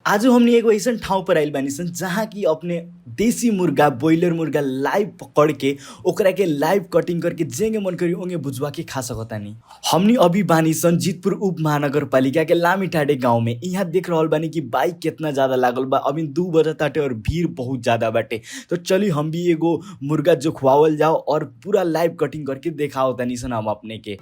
आज हमनी एगो ऐसा ठाउँ पर आइल बानी सन जहाँ की अपने देसी मुर्गा ब्रॉयलर मुर्गा लाइव पकड़ के ओकरा के लाइव कटिंग करके जेंगे मन करी ओंगे भुजवा के खा सकतानी। हमनी अभी बानी सन जीतपुर उप महानगर पालिका के लामीटाडे गांव में। यहाँ देख रहल बानी कि बाइक कितना ज्यादा लागल बा, अभी 2 बजे ताटे और भीड़ बहुत ज्यादा बाटे। तो चली हम भी एगो मुर्गा जो खुआवल जाओ और पूरा लाइव कटिंग करके देखाओ तनी सन हम अपने के।